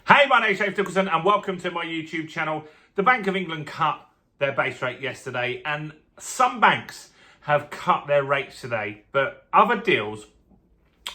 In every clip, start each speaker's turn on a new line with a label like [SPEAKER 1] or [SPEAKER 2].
[SPEAKER 1] Hey, my name's James Nicholson and welcome to my YouTube channel. The Bank of England cut their base rate yesterday and some banks have cut their rates today, but other deals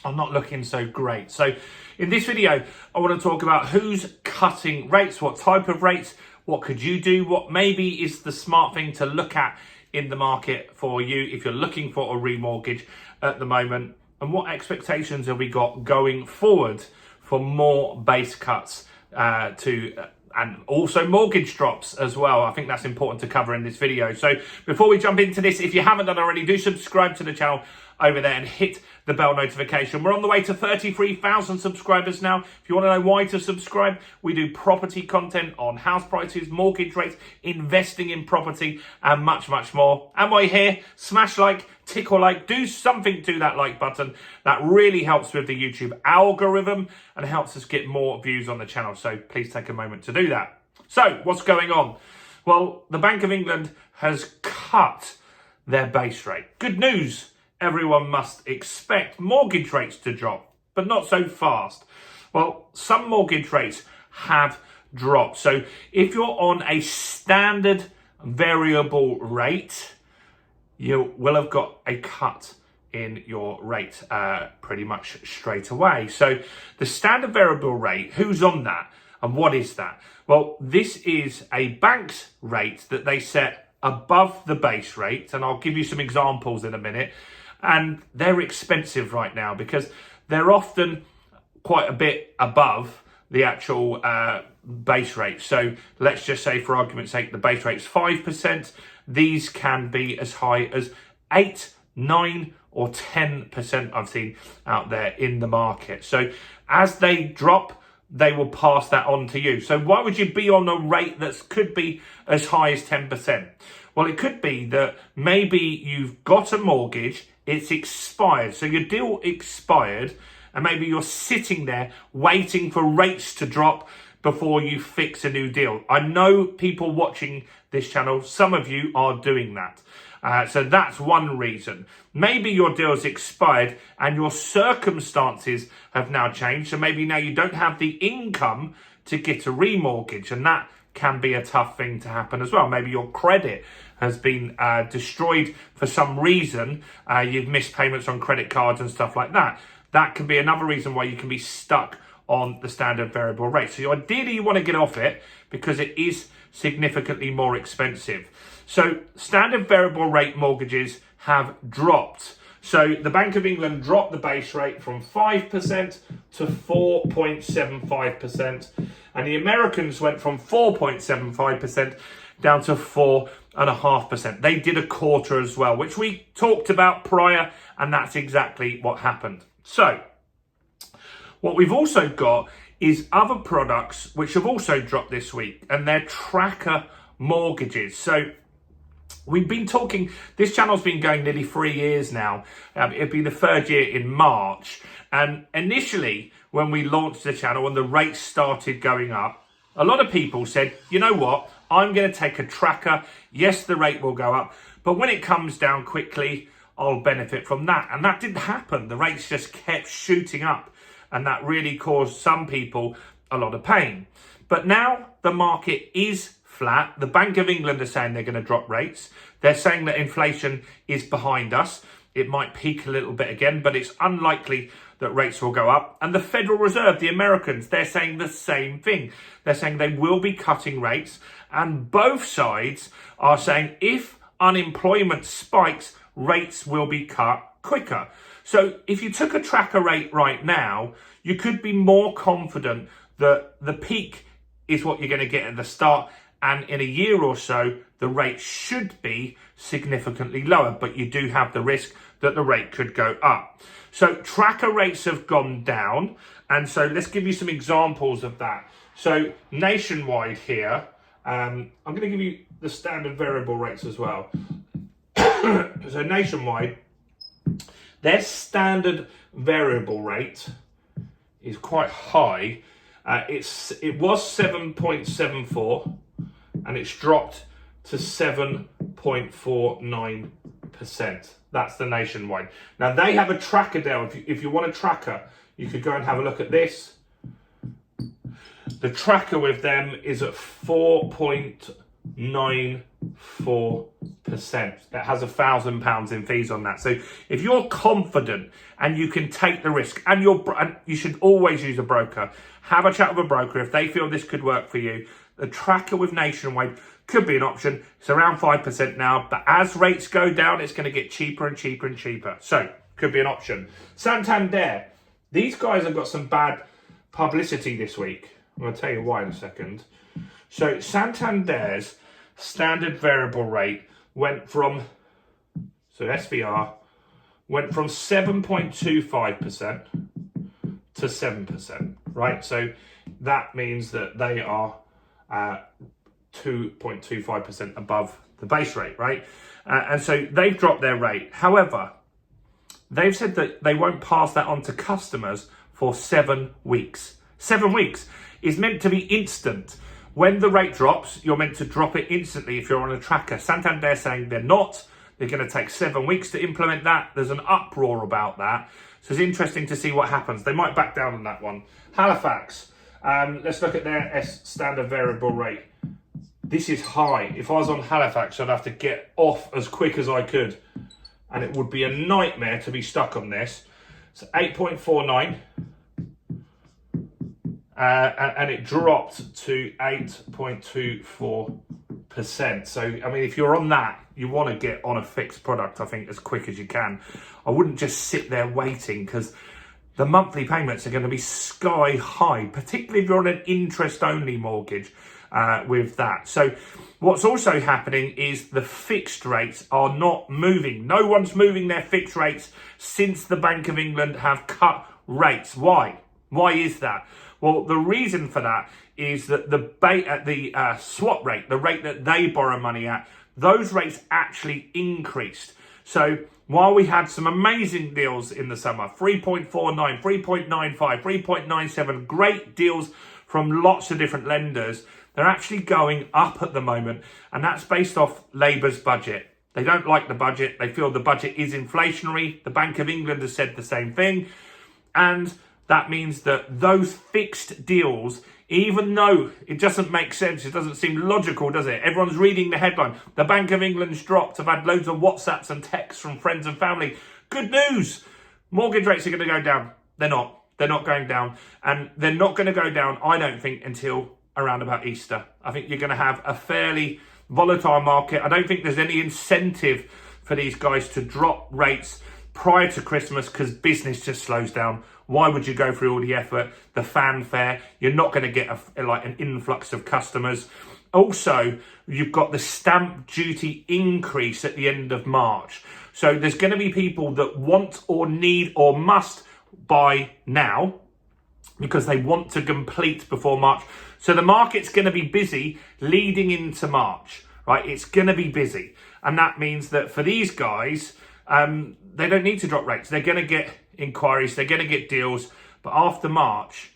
[SPEAKER 1] are not looking so great. So in this video, I want to talk about who's cutting rates, what type of rates, what could you do, what maybe is the smart thing to look at in the market for you if you're looking for a remortgage at the moment, and what expectations have we got going forward for more base cuts and also mortgage drops as well. I think that's important to cover in this video. So before we jump into this, if you haven't done already, do subscribe to the channel over there and hit the bell notification. We're on the way to 33,000 subscribers now. If you want to know why to subscribe, we do property content on house prices, mortgage rates, investing in property, and much, much more. And while you're here, smash like, tickle like, do something to that like button. That really helps with the YouTube algorithm and helps us get more views on the channel. So please take a moment to do that. So what's going on? Well, the Bank of England has cut their base rate. Good news. Everyone must expect mortgage rates to drop, but not so fast. Well, some mortgage rates have dropped. So if you're on a standard variable rate, you will have got a cut in your rate pretty much straight away. So the standard variable rate, who's on that and what is that? Well, this is a bank's rate that they set above the base rate, and I'll give you some examples in a minute. And they're expensive right now because they're often quite a bit above the actual base rate. So let's just say, for argument's sake, the base rate is 5%. These can be as high as 8, 9 or 10% I've seen out there in the market. So as they drop, they will pass that on to you. So why would you be on a rate that could be as high as 10%? Well, it could be that maybe you've got a mortgage, it's expired. So your deal expired and maybe you're sitting there waiting for rates to drop before you fix a new deal. I know people watching this channel, some of you are doing that. So that's one reason. Maybe your deal's expired and your circumstances have now changed. So maybe now you don't have the income to get a remortgage, and that can be a tough thing to happen as well. Maybe your credit has been destroyed for some reason. You've missed payments on credit cards and stuff like that. That can be another reason why you can be stuck on the standard variable rate. So ideally you want to get off it because it is significantly more expensive. So standard variable rate mortgages have dropped. So the Bank of England dropped the base rate from 5% to 4.75%. And the Americans went from 4.75% down to 4.5%. They did a quarter as well, which we talked about prior, and that's exactly what happened. So what we've also got is other products which have also dropped this week, and they're tracker mortgages. So we've been talking, this channel's been going nearly 3 years now. It'll be the third year in March. And initially, when we launched the channel and the rates started going up, a lot of people said, you know what, I'm going to take a tracker. Yes, the rate will go up, but when it comes down quickly, I'll benefit from that. And that didn't happen. The rates just kept shooting up, and that really caused some people a lot of pain. But now the market is flat. The Bank of England are saying they're going to drop rates. They're saying that inflation is behind us. It might peak a little bit again, but it's unlikely that rates will go up. And the Federal Reserve, the Americans, they're saying the same thing. They're saying they will be cutting rates. And both sides are saying if unemployment spikes, rates will be cut quicker. So if you took a tracker rate right now, you could be more confident that the peak is what you're going to get at the start. And in a year or so, the rate should be significantly lower, but you do have the risk that the rate could go up. So tracker rates have gone down. And so let's give you some examples of that. So nationwide here, I'm going to give you the standard variable rates as well. So nationwide, their standard variable rate is quite high. It was 7.74 and it's dropped to 7.49%. That's the nationwide. Now they have a tracker there. If you want a tracker, you could go and have a look at this. The tracker with them is at 4.94%. That has £1,000 in fees on that. So if you're confident and you can take the risk, and you should always use a broker, have a chat with a broker if they feel this could work for you. The tracker with Nationwide could be an option. It's around 5% now, but as rates go down, it's going to get cheaper and cheaper and cheaper. So could be an option. Santander, these guys have got some bad publicity this week. I'm going to tell you why in a second. So Santander's standard variable rate went from, so SVR, went from 7.25% to 7%, right? So that means that they are 2.25% above the base rate, right? And so they've dropped their rate. However, they've said that they won't pass that on to customers for 7 weeks. 7 weeks is meant to be instant. When the rate drops, you're meant to drop it instantly if you're on a tracker. Santander saying they're not. They're going to take 7 weeks to implement that. There's an uproar about that. So it's interesting to see what happens. They might back down on that one. Halifax, let's look at their standard variable rate. This is high. If I was on Halifax, I'd have to get off as quick as I could. And it would be a nightmare to be stuck on this. So 8.49. And it dropped to 8.24%. So, I mean, if you're on that, you want to get on a fixed product, I think, as quick as you can. I wouldn't just sit there waiting, because the monthly payments are going to be sky high, particularly if you're on an interest-only mortgage with that. So what's also happening is the fixed rates are not moving. No one's moving their fixed rates since the Bank of England have cut rates. Why? Why is that? Well, the reason for that is that the swap rate, the rate that they borrow money at, those rates actually increased. So while we had some amazing deals in the summer, 3.49, 3.95, 3.97, great deals from lots of different lenders, they're actually going up at the moment. And that's based off Labour's budget. They don't like the budget. They feel the budget is inflationary. The Bank of England has said the same thing. And that means that those fixed deals, even though it doesn't make sense, it doesn't seem logical, does it? Everyone's reading the headline. The Bank of England's dropped. I've had loads of WhatsApps and texts from friends and family. Good news. Mortgage rates are going to go down. They're not. They're not going down. And they're not going to go down, I don't think, until around about Easter. I think you're going to have a fairly volatile market. I don't think there's any incentive for these guys to drop rates prior to Christmas, because business just slows down. Why would you go through all the effort, the fanfare? You're not going to get an influx of customers. Also, you've got the stamp duty increase at the end of March. So there's going to be people that want or need or must buy now because they want to complete before March. So the market's going to be busy leading into March, right? It's going to be busy. And that means that for these guys, they don't need to drop rates. They're going to get inquiries, they're going to get deals. But after March,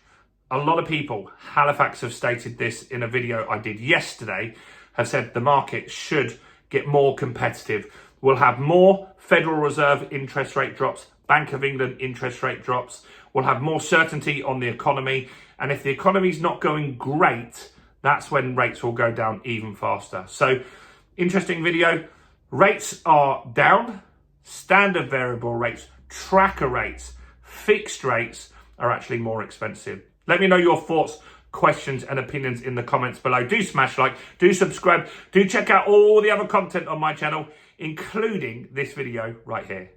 [SPEAKER 1] a lot of people, Halifax have stated this in a video I did yesterday, have said the market should get more competitive. We'll have more Federal Reserve interest rate drops, Bank of England interest rate drops. We'll have more certainty on the economy. And if the economy's not going great, that's when rates will go down even faster. So, interesting video. Rates are down. Standard variable rates, tracker rates, fixed rates are actually more expensive. Let me know your thoughts, questions and opinions in the comments below. Do smash like, do subscribe, do check out all the other content on my channel, including this video right here.